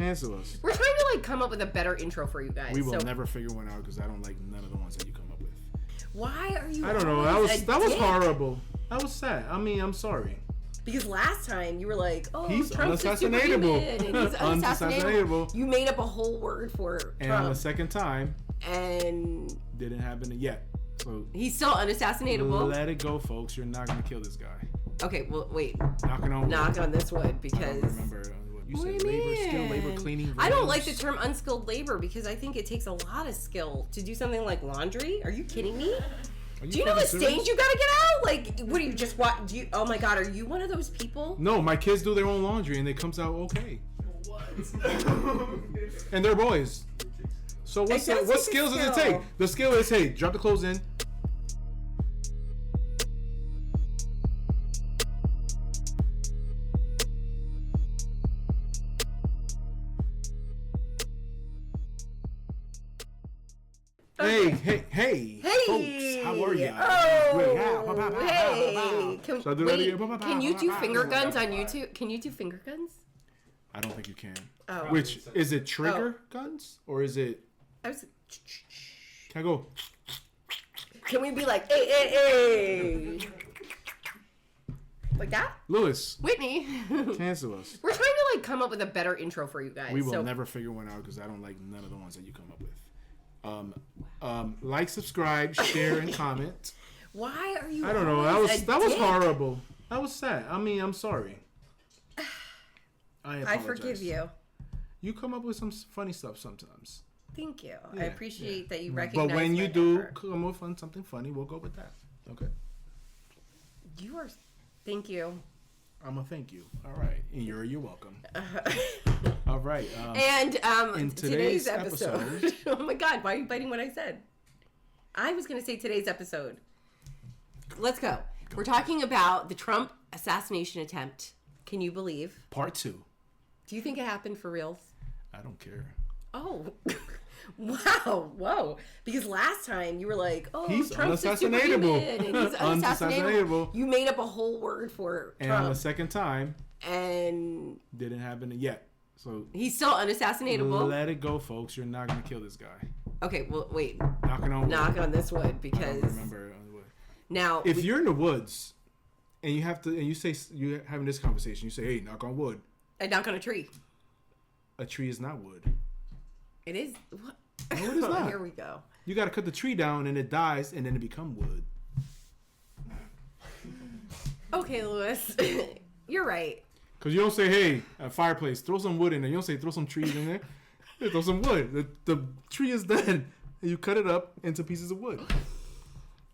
Cancel us. We're trying to like come up with a better intro for you guys. We will never figure one out because I don't like none of the ones that you come up with. Why are you? I don't know. That was horrible. That was sad. I mean, I'm sorry. Because last time you were like, "Oh, he's Trump's unassassinatable. And he's unassassinatable." You made up a whole word for Trump. And the second time, and didn't happen yet. So he's still unassassinatable. Let it go, folks. You're not gonna kill this guy. Okay, well, wait. Knock on this wood because. I don't remember. You said skilled labor cleaning rooms. I don't like the term unskilled labor because I think it takes a lot of skill to do something like laundry. Are you kidding me? Do you know the stains you gotta get out? Like, what do you just want? Oh my god, are you one of those people? No, my kids do their own laundry and it comes out okay. What? And they're boys. So what skills does it take? The skill is, hey, drop the clothes in. Hey, folks, how are you? Can you do finger guns on YouTube? Can you do finger guns? I don't think you can. Oh. Which, is it trigger guns? Or is it... Can I go... Can we be like, hey. Like that? Lewis. Whitney. Cancel us. We're trying to like come up with a better intro for you guys. We will never figure one out because I don't like none of the ones that you come up with. Like, subscribe, share, and comment. Why are you? I don't know. That was horrible. That was sad. I mean, I'm sorry. I forgive you. You come up with some funny stuff sometimes. Thank you. Yeah, I appreciate that you recognize. But when you do come up with something funny, we'll go with that. Okay. You are. Thank you. I'm a thank you. All right. And you're welcome. All right. And in today's episode. Oh my God! Why are you biting what I said? I was going to say today's episode. Let's go. We're talking about the Trump assassination attempt. Can you believe? Part 2. Do you think it happened for reals? I don't care. Oh, wow, whoa! Because last time you were like, "Oh, he's Trump's unassassinatable. And he's unassassinable." You made up a whole word for Trump. And the second time, and didn't happen yet. So he's still unassassinable. Let it go, folks. You're not gonna kill this guy. Okay, well, wait. Knock on this wood because I don't remember on the wood. Now, if you're in the woods and you have to, and you say you're having this conversation, you say, "Hey, knock on wood." I knock on a tree. A tree is not wood. It is. What? No, it is not. Here we go. You got to cut the tree down and it dies and then it becomes wood. Okay, Lewis. You're right. Because you don't say, hey, a fireplace, throw some wood in there. You don't say, throw some trees in there. Hey, throw some wood. The tree is dead. And you cut it up into pieces of wood.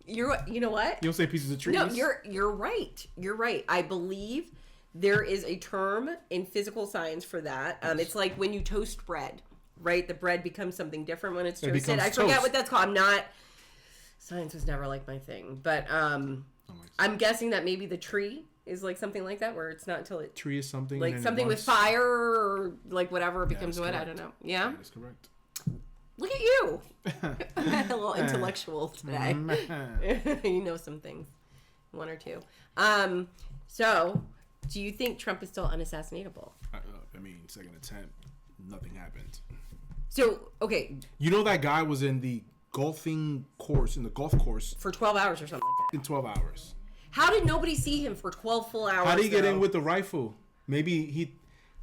You know what? You don't say pieces of trees. No, you're right. You're right. I believe there is a term in physical science for that. It's like when you toast bread. Right, the bread becomes something different when it's toasted. I forget what that's called. Science was never like my thing, but I'm guessing that maybe the tree is like something like that, where it's not until it tree is something like something with fire or like whatever becomes wood. I don't know. Yeah, that is correct. Look at you, a little intellectual today. You know some things, one or two. So, do you think Trump is still unassassinatable? I mean, second attempt, nothing happened. So, okay. You know that guy was in the golf course. For 12 hours or something like that. In 12 hours. How did nobody see him for 12 full hours? How did he get in with the rifle? Maybe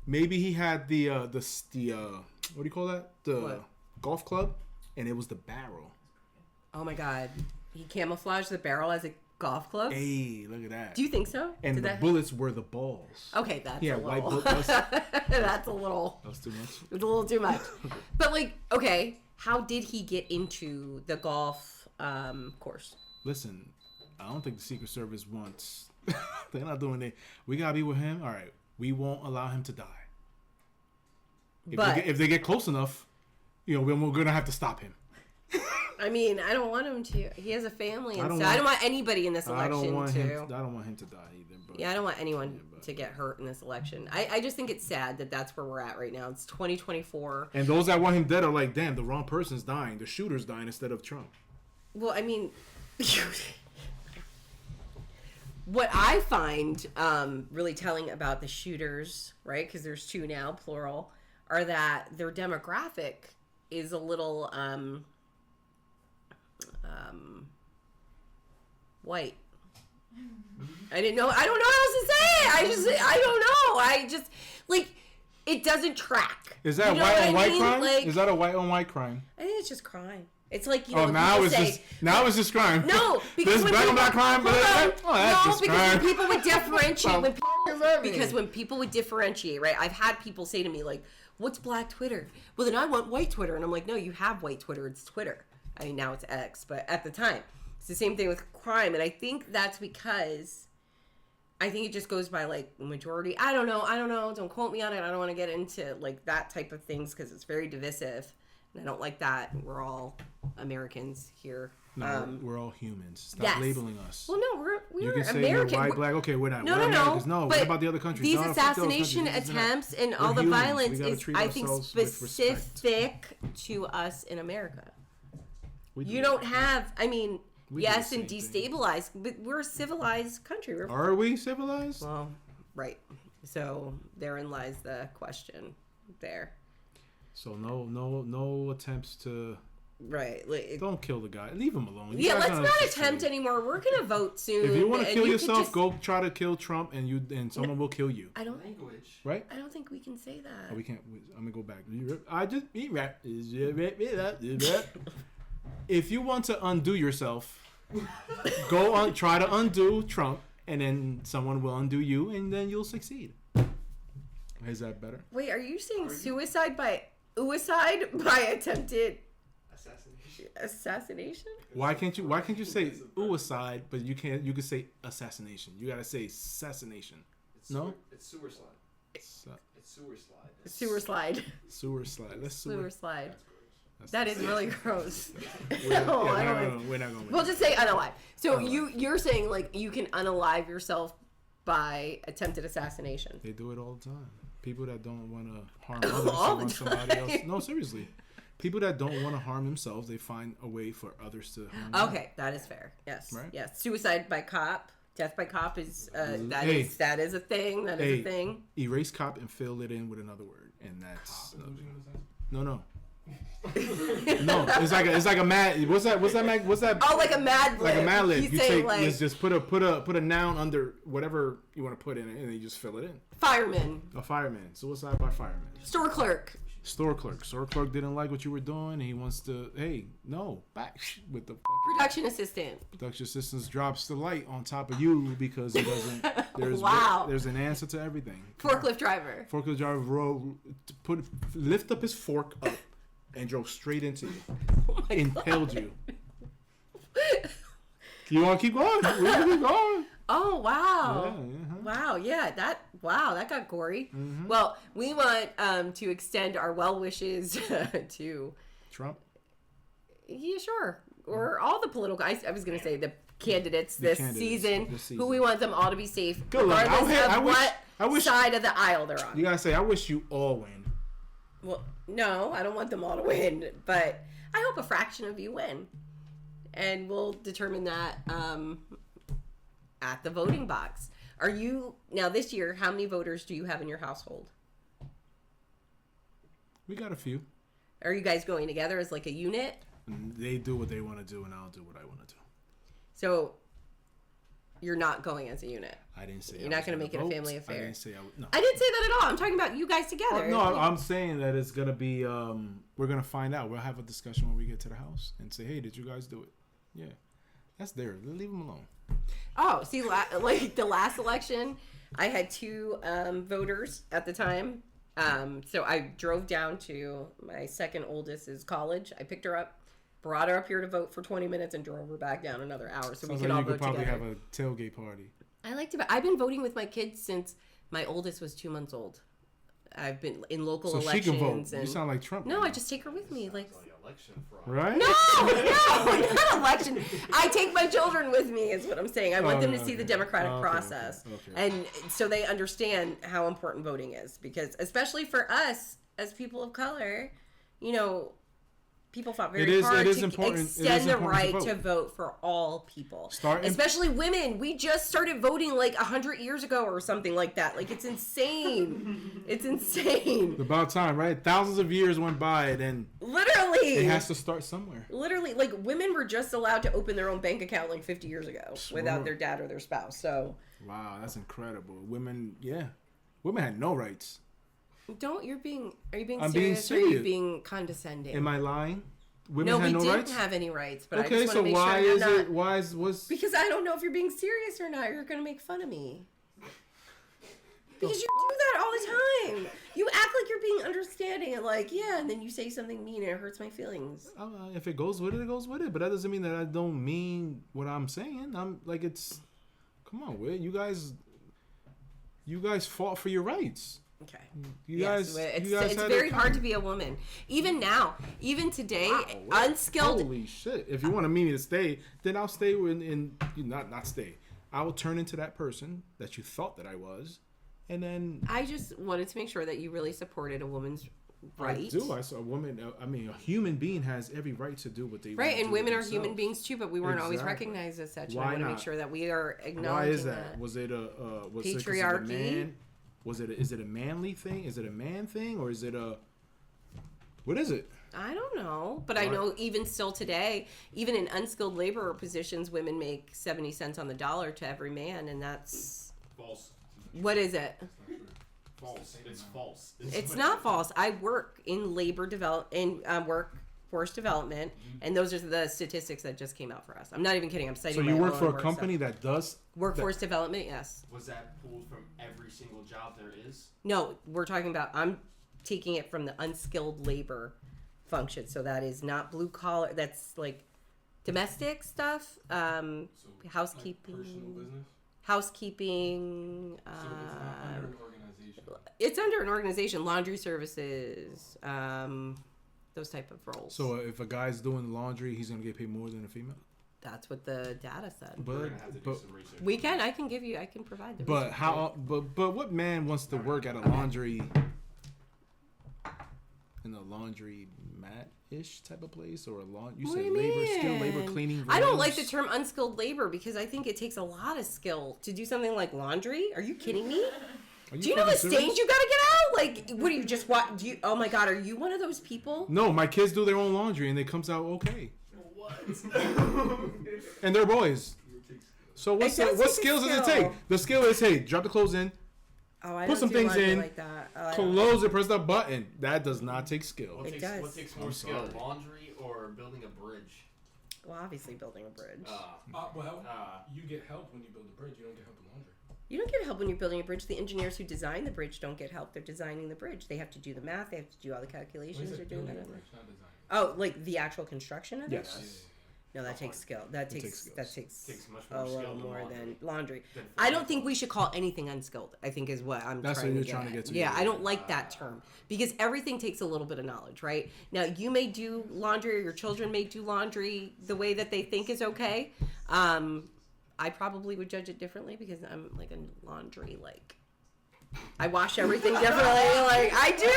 he had the what do you call that? Golf club, and it was the barrel. Oh my God. He camouflaged the barrel as a golf club? Hey, look at that. Do you think so? And the bullets were the balls. Okay, that's a little. White bullets. That's a little. That was too much. It's a little too much. But like, okay, how did he get into the golf course? Listen, I don't think the Secret Service wants. They're not doing it. We gotta be with him. All right, we won't allow him to die. If they get close enough, we're gonna have to stop him. I mean, I don't want him to. He has a family and stuff. I don't want anybody in this election I don't want him to die either. But, yeah, I don't want anyone to get hurt in this election. I just think it's sad that that's where we're at right now. It's 2024. And those that want him dead are like, damn, the wrong person's dying. The shooter's dying instead of Trump. Well, I mean, what I find really telling about the shooters, right, because there's two now, plural, are that their demographic is a little white. I don't know how else to say it. I just like it doesn't track. Is that white on white crime? Like, is that a white on white crime? I think it's just crime. It's like, you know, now it's just crime. No, because this black on black crime. When people would differentiate, when people would differentiate, right? I've had people say to me like, "What's black Twitter?" Well, then I want white Twitter, and I'm like, "No, you have white Twitter. It's Twitter." I mean, now it's X, but at the time, it's the same thing with crime, and I think that's because I think it just goes by like majority. I don't know. Don't quote me on it. I don't want to get into like that type of things because it's very divisive. And I don't like that. We're all Americans here. No, we're all humans. Stop labeling us. Well, no, we're you can say American. White, black. Okay, we're not. No. No, what about the other countries? These assassination attempts and all the violence is, I think, specific to us in America. You don't have. I mean, yes, and destabilized, but we're a civilized country. Are we civilized? Well, right. So therein lies the question. There. So no attempts to. Right. Like, don't kill the guy. Leave him alone. Let's not attempt anymore. We're gonna vote soon. If you want to kill yourself, go try to kill Trump, and someone will kill you. I don't. Right. I don't think we can say that. Oh, we can't. I'm gonna go back. I just eat rap. If you want to undo yourself, go on. Try to undo Trump, and then someone will undo you, and then you'll succeed. Is that better? Wait, are you saying suicide by attempted assassination? Why can't you say suicide, but you can say assassination? You gotta say assassination. It's sewer slide. It's sewer slide. Sewer slide. Sewer slide. Let's sewer slide. That is really gross. We're not going. We'll just say unalive. So you're saying like you can unalive yourself by attempted assassination? They do it all the time. People that don't want to harm others to harm somebody else. No, seriously. People that don't want to harm themselves, they find a way for others to harm them. Okay, that is fair. Yes. Right? Yes. Suicide by cop, death by cop is that is a thing. That is a thing. Erase cop and fill it in with another word, and that's no. No, it's like a mad. What's that? Oh, like a mad lib. Like a mad lib. You take like, just put a noun under whatever you want to put in it, and then you just fill it in. Fireman. A fireman. Suicide by fireman. Store clerk. Store clerk didn't like what you were doing. He wants to, back with the production assistant. Production assistant drops the light on top of you because he doesn't. There's an answer to everything. Forklift driver lift up his fork up and drove straight into you. Impaled you. You want to keep going? We're going to keep going. Oh, wow. Yeah, that got gory. Mm-hmm. Well, we want to extend our well wishes to Trump. Yeah, sure. Or all the political, I was going to say the candidates this season, who we want them all to be safe, regardless of what side of the aisle they're on. You got to say, I wish you all win. Well, no, I don't want them all to win, but I hope a fraction of you win. And we'll determine that at the voting box. Now this year, how many voters do you have in your household? We got a few. Are you guys going together as like a unit? They do what they want to do, and I'll do what I want to do. So you're not going as a unit. I didn't say you're not going to make it a family affair. I didn't say I would. No, I didn't say that at all. I'm talking about you guys together. No, I'm saying that it's gonna be. We're gonna find out. We'll have a discussion when we get to the house and say, "Hey, did you guys do it?" Yeah, that's there. Leave them alone. Oh, see, like the last election, I had 2 voters at the time. So I drove down to my second oldest's college. I picked her up, brought her up here to vote for 20 minutes, and drove her back down another hour so we could all vote together. You could probably have a tailgate party. I've been voting with my kids since my oldest was 2 months old. I've been in local elections. So she can vote. You sound like Trump. No, I just take her with me. Like election fraud. Right? No, not election. I take my children with me is what I'm saying. I want them to see the democratic process. Okay. And so they understand how important voting is. Because especially for us as people of color, people fought very hard to important. extend the right to vote for all people, especially women. We just started voting like 100 years ago or something like that. Like, it's insane. It's insane. It's about time, right? Thousands of years went by, and then literally it has to start somewhere. Literally, like, women were just allowed to open their own bank account like 50 years ago without their dad or their spouse. So wow, that's incredible. Women had no rights. Are you being serious or are you being condescending? Am I lying? Women had no rights? No, we didn't have any rights, but okay, I just want to make sure you're not... Why is it... Because I don't know if you're being serious or not. You're going to make fun of me. Because you do that all the time. You act like you're being understanding and like, yeah, and then you say something mean and it hurts my feelings. If it goes with it, it goes with it. But that doesn't mean that I don't mean what I'm saying. I'm like, it's... Come on, Will. You guys fought for your rights. Okay. It's very hard to be a woman. Even now, even today, unskilled. Holy shit! If you want me to stay, then I'll stay not stay. I will turn into that person that you thought that I was, and then. I just wanted to make sure that you really supported a woman's right. I do. I saw a woman. I mean, a human being has every right to do what they right, and women are human beings too, but we weren't always recognized as such. Why I want to not? make sure that we are acknowledging Why is that? Was it a patriarchy? Is it a manly thing? Is it a man thing? Or is it what is it? I don't know. But I know even still today, even in unskilled labor positions, women make 70 cents on the dollar to every man. And that's... False. What is it? False. It's false. It's not false. I work in workforce development. And those are the statistics that just came out for us. I'm not even kidding. I'm citing So you work for a company that does... Workforce development, yes. Was that pulled from every single job there is? No, we're talking about, I'm taking it from the unskilled labor function. So that is not blue collar, that's like domestic stuff, housekeeping. Like personal business? Housekeeping. So it's not under an organization? It's under an organization, laundry services, those type of roles. So if a guy's doing laundry, he's going to get paid more than a female? That's what the data said. We're gonna have to do some research. I can provide the But research. but what man wants to work at a laundry in a laundry mat-ish type of place or skilled labor cleaning rooms? I don't like the term unskilled labor because I think it takes a lot of skill to do something like laundry. Are you kidding me? Do you know the stains you gotta get out? Like, what do you just want? Oh my god, are you one of those people? No, my kids do their own laundry and it comes out okay. And they're boys. So what skills does it take? The skill is, hey, drop the clothes in, put some things in, like that. close it, press the button. That does not take skill. What takes more skill, laundry or building a bridge? Well, obviously building a bridge. You get help when you build a bridge. You don't get help with laundry. You don't get help when you're building a bridge. The engineers who design the bridge don't get help. They're designing the bridge. They have to do the math. They have to do all the calculations. They're doing that. Oh, like the actual construction of it? Yes. No, that takes skill. That takes much more skill more than laundry. I don't think we should call anything unskilled. I think is what I'm trying to get to. Yeah, I don't like that term because everything takes a little bit of knowledge, right? Now, you may do laundry or your children may do laundry the way that they think is okay. I probably would judge it differently because I'm like a laundry I wash everything differently. Like I do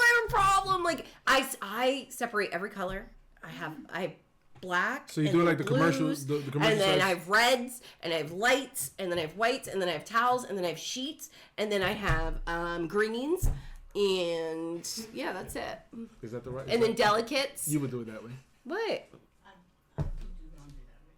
have a problem. Like I separate every color. I have black. So you do it like the commercials, the commercial and then size? I have reds, and I have lights, and then I have whites, and then I have towels, and then I have sheets, and then I have greens, and yeah, that's it. Is that the right? And then delicates. You would do it that way. What? I do laundry that way.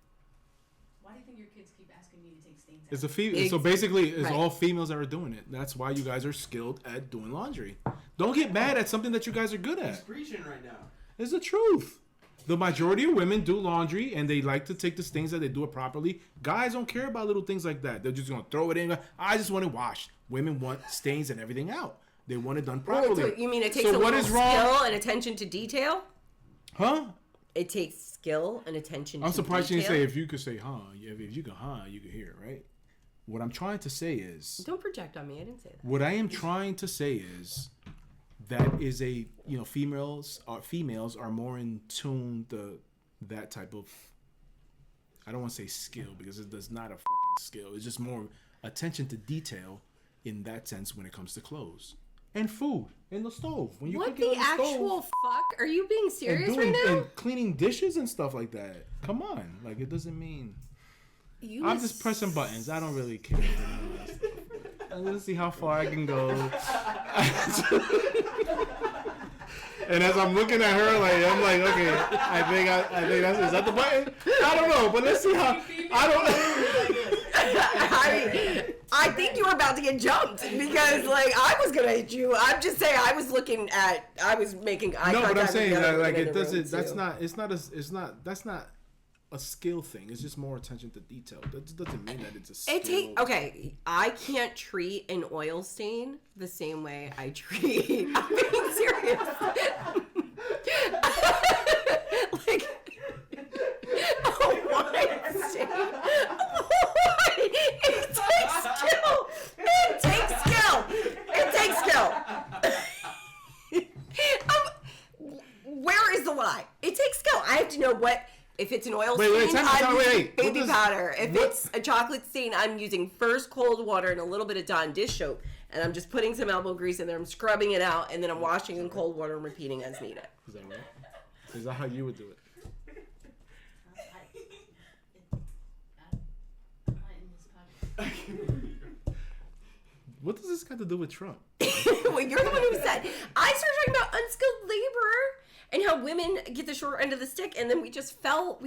Why do you think your kids keep asking me to take stains out? It's a female. So basically, it's all females that are doing it. That's why you guys are skilled at doing laundry. Don't get mad at something that you guys are good at. He's preaching right now. It's the truth. The majority of women do laundry and they like to take the stains that they do it properly. Guys don't care about little things like that. They're just going to throw it in. I just want it washed. Women want stains and everything out. They want it done properly. So you mean it takes a little skill and attention to detail? Huh? It takes skill and attention to detail. I'm surprised you didn't say if you could say, huh. If you can, you can hear it, right? What I'm trying to say is... Don't project on me. I didn't say that. What I am trying to say is... That is females are more in tune to that type of, I don't want to say skill because it does not a fucking skill. It's just more attention to detail in that sense when it comes to clothes. and food in the stove. When you What cook it the on the actual stove fuck? Are you being serious and right now? and cleaning dishes and stuff like that. Come on, like it doesn't mean. I'm just pressing buttons. I don't really care. I'm gonna see how far I can go. And as I'm looking at her, like I'm like, okay, I think that's is that the button? I don't know, but let's see how. I don't know. I think you were about to get jumped because, like, I was gonna hit you. I'm just saying, I was making eye contact. No, but I'm saying that, like it doesn't. That's not a skill thing. It's just more attention to detail. That doesn't mean that it's a skill. Okay, I can't treat an oil stain the same way I treat. I'm being serious. Like, a wine stain. Why? It takes skill. It takes skill. It takes skill. Where is the lie? It takes skill. I have to know what. If it's an oil stain, I'm using baby powder. If it's a chocolate stain, I'm using first cold water and a little bit of Dawn dish soap. And I'm just putting some elbow grease in there. I'm scrubbing it out. And then I'm washing in cold water and repeating as needed. Is that right? Is that how you would do it? What does this got to do with Trump? Well, you're the one who said. I started talking about unskilled labor and how women get the short end of the stick, and then we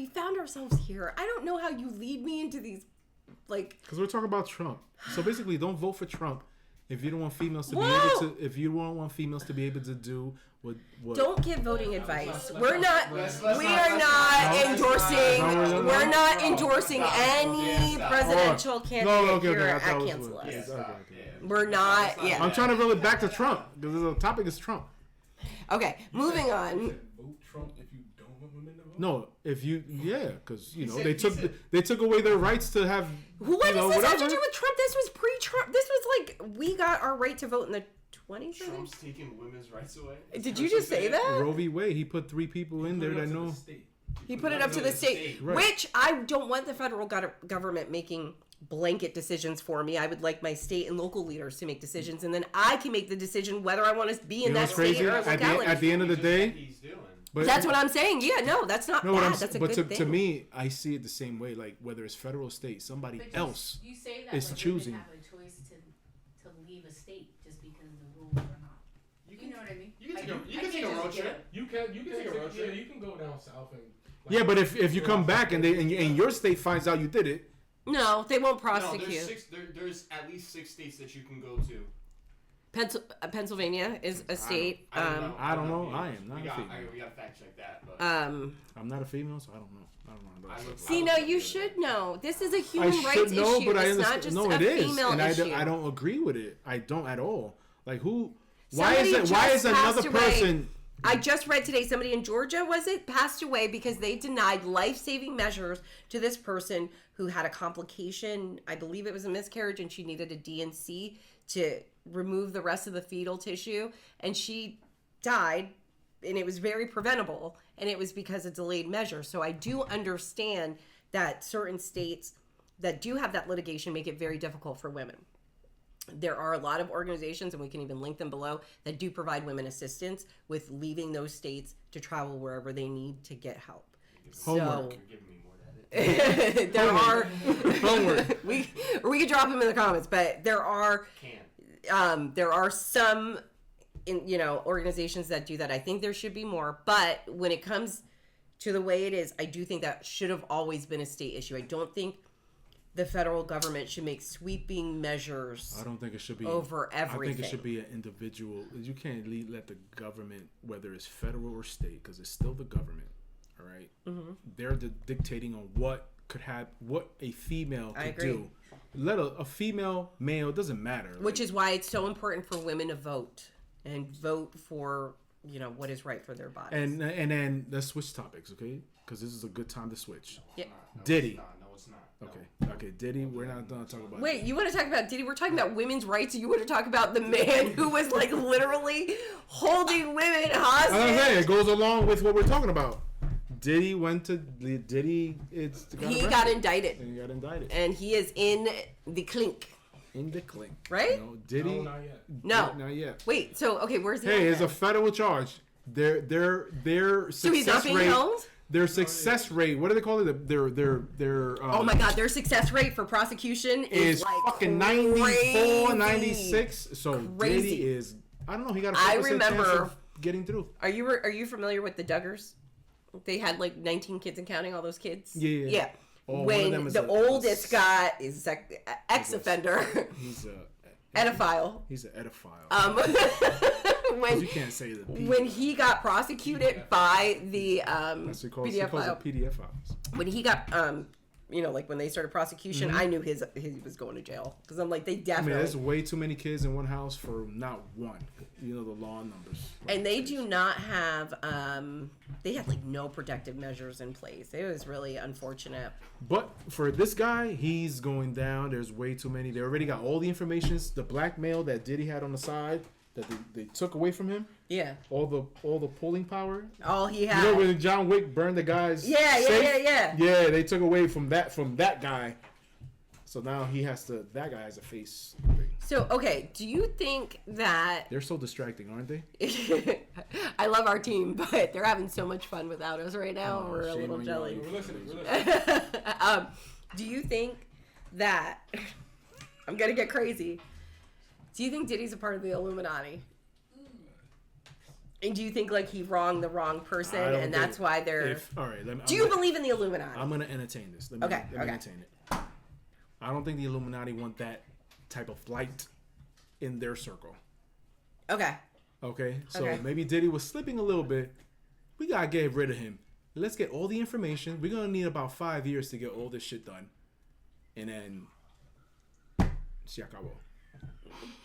found ourselves here. I don't know how you lead me into these, like. Because we're talking about Trump. So basically, don't vote for Trump if you don't want females to be able to. If you don't want females to be able to do what. Don't give voting advice. We're not. We are not endorsing. We're not endorsing any presidential candidate here at Cancel Us. We're not. Yeah. I'm trying to reel it back to Trump because the topic is Trump. Okay, moving on. Vote Trump if you don't want women to vote? No, if you, because they took away their rights to have. What does this have to do with Trump? This was pre-Trump. This was like we got our right to vote in the 20s. Trump's taking women's rights away. Did you just say that? Roe v. Wade. He put 3 people in there that know. He put it up to the state, Right. which I don't want the federal government making blanket decisions for me. I would like my state and local leaders to make decisions, and then I can make the decision whether I want to be in that state or locality. At the end of the day, but that's what I'm saying. Yeah, no, that's not bad. That's a good thing. But to me, I see it the same way. Like whether it's federal or state, somebody else you say that is choosing. Women have a choice to leave a state just because the rules are not. You know what I mean? You can take a road trip. You can take a road trip. You can go down south and. Yeah, but if you come back and your state finds out you did it. No, they won't prosecute. No, there's at least 6 states that you can go to. Pennsylvania is a state. I don't know. I am not a female. We gotta fact check that. But. I'm not a female, so I don't know. See, no, you should know. This is a human rights issue. But it's not just a female issue. I don't agree with it. I don't at all. Like who? Why is another person? I just read today somebody in Georgia, passed away because they denied life-saving measures to this person who had a complication. I believe it was a miscarriage, and she needed a D&C to remove the rest of the fetal tissue, and she died, and it was very preventable, and it was because of delayed measures. So I do understand that certain states that do have that litigation make it very difficult for women. There are a lot of organizations, and we can even link them below, that do provide women assistance with leaving those states to travel wherever they need to get help. Homework. You're giving me more than there homework. we could drop them in the comments, but there are some organizations that do that. I think there should be more, but when it comes to the way it is, I do think that should have always been a state issue. I don't think the federal government should make sweeping measures. I don't think it should be over everything. I think it should be an individual. You can't let the government, whether it's federal or state, because it's still the government. All right, they're dictating on what a female could do. Let a female, male, doesn't matter. Which is why it's so important for women to vote and vote for what is right for their bodies. And then let's switch topics, okay? Because this is a good time to switch. Yeah. Diddy. No, it's not. Okay, Diddy, we're not done talking about Wait, you want to talk about Diddy? We're talking about women's rights, and you want to talk about the man who was like literally holding women hostage? I'm saying, it goes along with what we're talking about. Diddy got indicted. And he got indicted. And he is in the clink. in the clink. Right? Diddy. No, not yet. No. Not yet. Wait, so, okay, where's the Hey, other it's a guy? federal charge. Their So he's not success being rate. held? Their success rate. What do they call it? Their Oh my god, their success rate for prosecution is like fucking 94, crazy. 96. So Crazy. Diddy is. I don't know. He got a 4% I chance remember- of getting through. Are you familiar with the Duggars? They had like 19 kids and counting, all those kids. Yeah. Oh, one of When them is the oldest guy is ex-offender, He's a pedophile. He's an edophile. When You can't say the P. when he got prosecuted by the That's what he PDF calls file, it PDF files. when he got like when they started prosecution, I knew he was going to jail because I'm like they I mean, definitely. there's way too many kids in one house for not one. The law numbers. And they do not have they had like no protective measures in place. It was really unfortunate. But for this guy, he's going down. There's way too many. They already got all the information. The blackmail that Diddy had on the side that they took away from him. Yeah. All the pulling power. All he You had. know when John Wick burned the guy's Yeah. Yeah, they took away from that guy. So now that guy has a face thing. So, okay, do you think that They're so distracting, aren't they? I love our team, but they're having so much fun without us right now. Oh, We're a shame little on you. jelly. We're listening. Do you think that I'm gonna get crazy? Do you think Diddy's a part of the Illuminati? And do you think like he wronged the wrong person, I don't and that's think- why they're? All right. Do you believe in the Illuminati? I'm gonna entertain this. Let me Okay. entertain it. I don't think the Illuminati want that type of light in their circle. Okay. Okay, so Okay. maybe Diddy was slipping a little bit. We gotta get rid of him. Let's get all the information. We're gonna need about 5 years to get all this shit done, and then se acabó.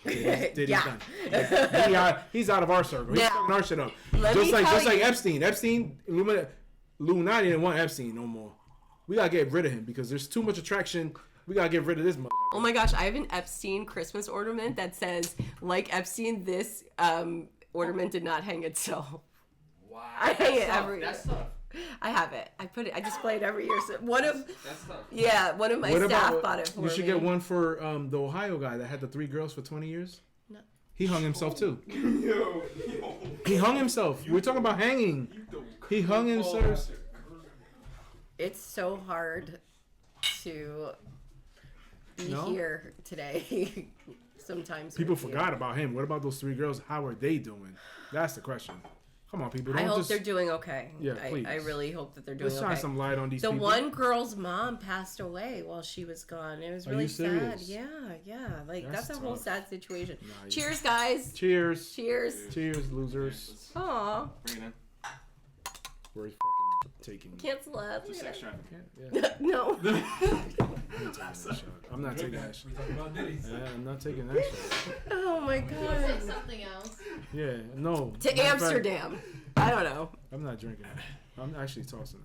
Diddy's Yeah. done. Yeah. He's out of our circle. He's Now, fucking our shit up. let me Just tell like you- Epstein, Illuminati didn't want Epstein no more. We gotta get rid of him because there's too much attraction. We gotta get rid of this motherfucker. Oh my gosh, I have an Epstein Christmas ornament that says, like Epstein, this ornament did not hang itself. Wow. I hang it That's every year. That's tough. I have it. I display it every year. So one of That's tough. my What staff about, bought it for me. you should get one for the Ohio guy that had the 3 girls for 20 years. No. He hung himself too. Yo. He hung himself. We're talking about hanging. He hung himself. It's so hard to be No? here today. Sometimes People with you. forgot about him. What about those 3 girls? How are they doing? That's the question. Come on, people. I Don't hope just, they're doing okay. Yeah, please. I really hope that they're doing let's shine okay. some light on these The people. one girl's mom passed away while she was gone. It was Are really you sad. serious? Yeah. Like That's that's a whole tough. sad situation. Nah, you- Cheers, guys. Cheers. Cheers. Cheers, losers. Aw. Bring it in. We're fucking taking. Cancel us. Two sex traffic. Yeah, No. I'm taking that shot. I'm not taking that shit. We talking about Diddy. Yeah, I'm not taking that shit. Oh my Say god. something else. Yeah, no. To Matter of fact, Amsterdam. I don't know. I'm not drinking that. I'm actually tossing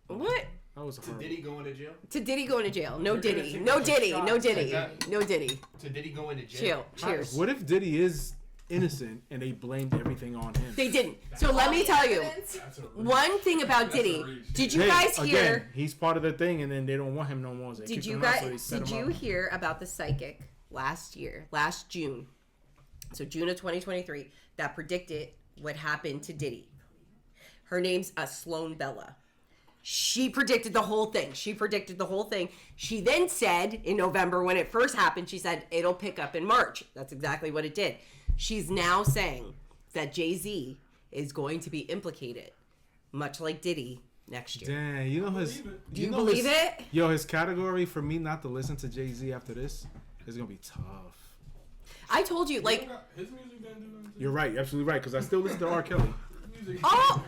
that. What? That was To horrible. Diddy going to jail? To Diddy going to jail. No You're gonna Diddy. take No a Diddy. shot No Diddy. like that? No Diddy. To Diddy going to jail? Chill. Cheers. What if Diddy is innocent and they blamed everything on him? They didn't. So let me tell you. Evidence? That's a One thing about That's a Diddy. reach. Did you Hey, guys hear? Again, he's part of the thing, and then they don't want him no more. So they Did kicked you him out, so they guys? set Did him you up. hear about the psychic last June? So June of 2023, that predicted what happened to Diddy. Her name's Sloan Bella. She predicted the whole thing. She then said in November when it first happened, she said it'll pick up in March. That's exactly what it did. She's now saying that Jay-Z is going to be implicated, much like Diddy, next year. Dang, you know his. believe it. Do you know believe his, it? Yo, his category for me not to listen to Jay-Z after this is gonna be tough. I told you, like, His music didn't do nothing to You're right, absolutely right, because I still listen to R. Kelly. his music. oh,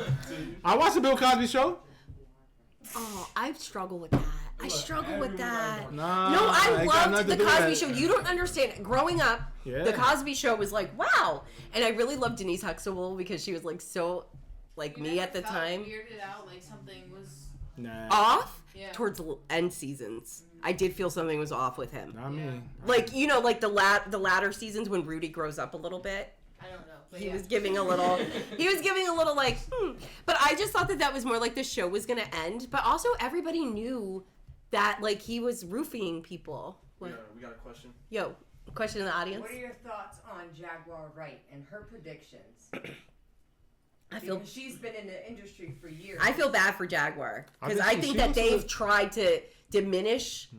I watched the Bill Cosby show. I struggle with that. I struggle with that. Nah, No, I it got nothing loved to the do with Cosby that. Show. You don't understand. Growing up, Yeah. the Cosby Show was like, wow. And I really loved Denise Huxtable because she was like so like You me never at the felt time. Weirded out, like something was. Nah, Off Yeah. towards the end seasons. I did feel something was off with him. not me. Like, you know, like the latter seasons when Rudy grows up a little bit. I don't know. But He yeah. was giving a little, like, But I just thought that was more like the show was going to end. But also everybody knew that, like, he was roofing people. We What? got a question. Yo, Question in the audience. What are your thoughts on Jaguar Wright and her predictions? Because she's been in the industry for years. I feel bad for Jaguar because I think that they've tried to diminish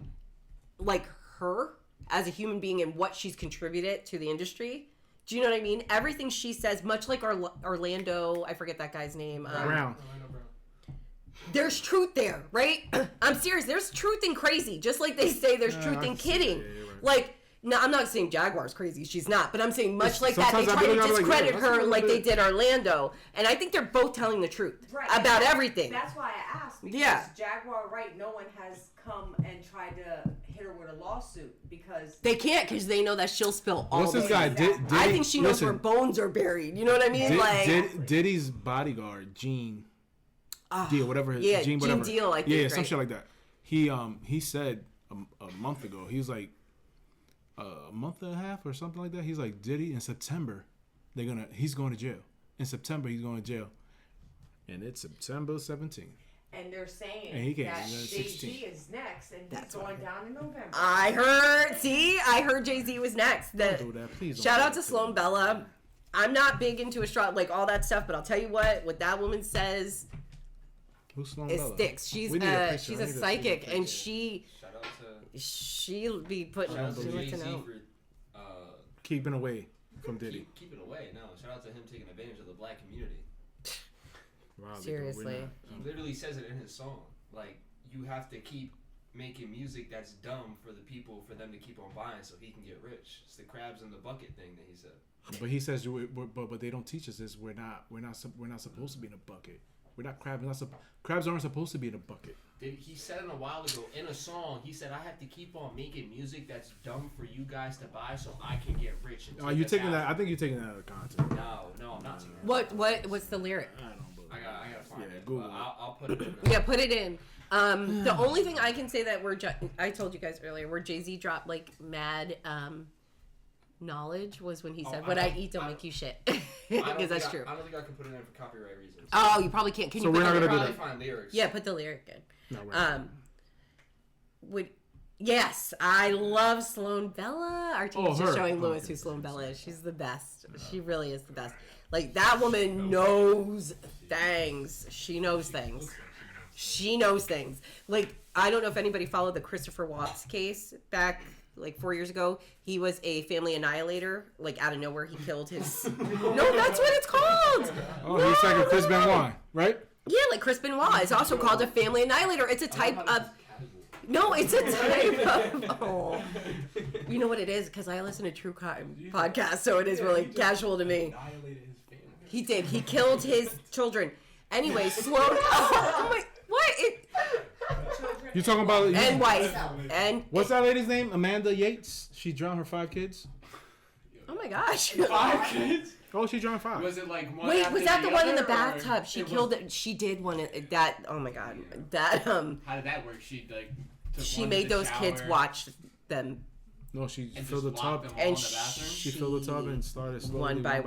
like her as a human being and what she's contributed to the industry. Do you know what I mean? Everything she says, much like Orlando, I forget that guy's name. Brown. There's truth there, right? I'm serious. There's truth in crazy, just like they say there's truth in kidding. Like, no, I'm not saying Jaguar's crazy. She's not. But I'm saying much like that, they try to discredit her like they did Orlando. And I think they're both telling the truth about everything. That's why I asked. Because Jaguar Wright, no one has come and tried to hit her with a lawsuit because... They can't because they know that she'll spill all What's this guy? I think she knows where bones are buried. You know what I mean? Diddy's bodyguard, Gene... Deal, whatever. Yeah, Gene, whatever. Gene Deal, I think. Yeah, some shit like that. He said a month ago, he was like a month and a half or something like that. He's like, Diddy in September, he's going to jail. In September, he's going to jail, and it's September 17th. And they're saying and that Jay-Z is next, and he's going down in November. I heard Jay-Z was next. Don't do that. Please. Shout out to Sloan Bella. I'm not big into like all that stuff, but I'll tell you what that woman says. It sticks. She's a psychic, and she'll be putting. She'll let to know. For, keeping away from Diddy. Keeping away. No, shout out to him taking advantage of the black community. Wow, seriously, he literally says it in his song. Like, you have to keep making music that's dumb for the people, for them to keep on buying, so he can get rich. It's the crabs in the bucket thing that he said. But he says, but they don't teach us this. We're not supposed to be in a bucket. We're not crabs. Crabs aren't supposed to be in a bucket. He said it a while ago in a song. He said, "I have to keep on making music that's dumb for you guys to buy, so I can get rich." Are you taking that? I think you're taking that out of context. No, I'm not taking that. What's the lyric? I gotta find it. Google. I'll put it in. Yeah, put it in. The only thing I can say that I told you guys earlier, where Jay-Z dropped like mad knowledge was when he said, "What I eat don't make you shit," because that's true. I don't think I can put it in for copyright reasons. Oh, you probably can't. Can you? We're not gonna do that. Find lyrics. Yeah, put the lyric in. No, yes, I love Sloan Bella. Our team's just showing Lewis who Sloan Bella is. She's the best. She really is the best. Like, that woman knows things. She knows things. She knows things. Like, I don't know if anybody followed the Christopher Watts case back like 4 years ago. He was a family annihilator. Like, out of nowhere, he killed his... No, that's what it's called. Oh, he's like a Chris Benoit, right? Yeah, like Chris Benoit. It's also called a family annihilator. It's a type of... No, it's a type of... Oh. You know what it is? Because I listen to true crime podcasts, so it is really casual to me. He did. He killed his children. Anyway, Sloan... Oh my... What? You talking about... And wife. And... What's that lady's name? Amanda Yates? She drowned her 5 kids? Oh my gosh. 5 kids? Oh, she drowned 5. Was it like one? Wait, was that the one in the bathtub? She killed it. She did one that. Oh my god. That How did that work? She made those kids watch them. No, she filled the tub. And she filled the tub and started slowly one by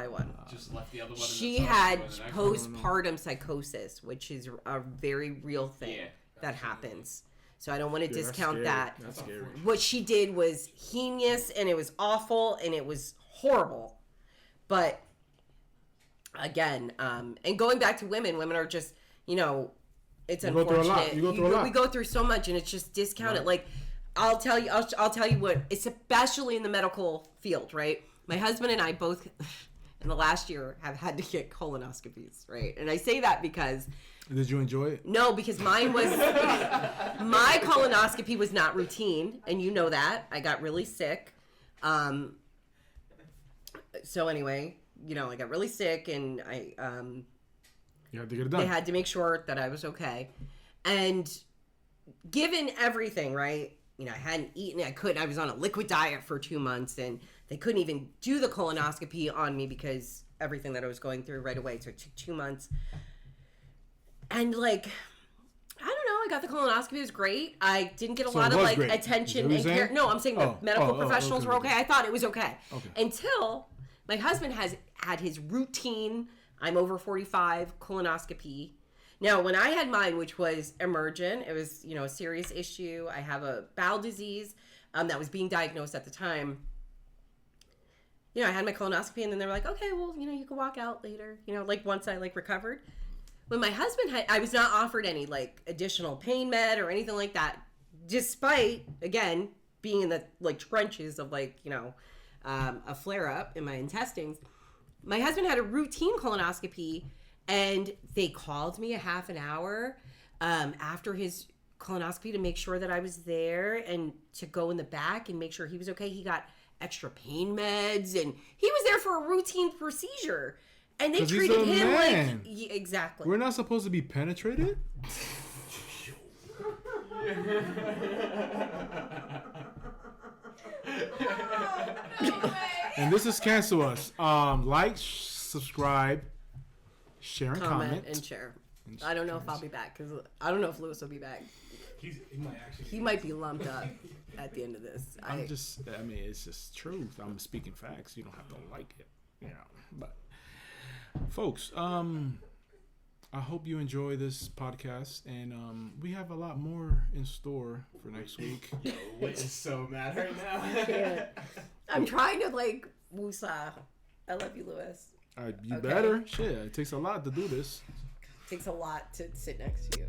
one. Just left the other one. She had postpartum psychosis, which is a very real thing that happens. So I don't want to discount that. That's scary. What she did was heinous, and it was awful, and it was horrible. But again, and going back to women are just, it's unfortunate. You go through a lot. We go through so much, and it's just discounted. Right. Like, I'll tell you what, especially in the medical field, right? My husband and I both, in the last year, have had to get colonoscopies, right? And I say that because... Did you enjoy it? No, because mine was... my colonoscopy was not routine, and you know that. I got really sick. So anyway, I got really sick, and you had to get it done. They had to make sure that I was okay. And given everything, right? I hadn't eaten. I was on a liquid diet for 2 months, and they couldn't even do the colonoscopy on me because everything that I was going through right away. So it took 2 months. And I don't know. I got the colonoscopy. It was great. I didn't get a lot of attention and care. No, I'm saying the medical professionals were okay. I thought it was okay. Until my husband has had his routine, I'm over 45 colonoscopy. Now, when I had mine, which was emergent, it was, a serious issue. I have a bowel disease. that was being diagnosed at the time. I had my colonoscopy, and then they were like, okay, well, you can walk out later, like once I like recovered. When my husband I was not offered any like additional pain med or anything like that, despite, again, being in the like trenches of like, a flare up in my intestines. My husband had a routine colonoscopy, and they called me a half an hour after his colonoscopy to make sure that I was there and to go in the back and make sure he was okay. He got extra pain meds, and he was there for a routine procedure, and they treated him like exactly. We're not supposed to be penetrated. And this is Cancel Us. Like, subscribe, share, and comment. And share. I don't know if I'll be back, because I don't know if Lewis will be back. He might be lumped up at the end of this. It's just truth. I'm speaking facts. You don't have to like it, But, folks, I hope you enjoy this podcast, and we have a lot more in store for next week. Yo, Whit is so mad right now. I'm trying to like woosah. I love you, Lewis. You better. Shit, it takes a lot to do this. It takes a lot to sit next to you.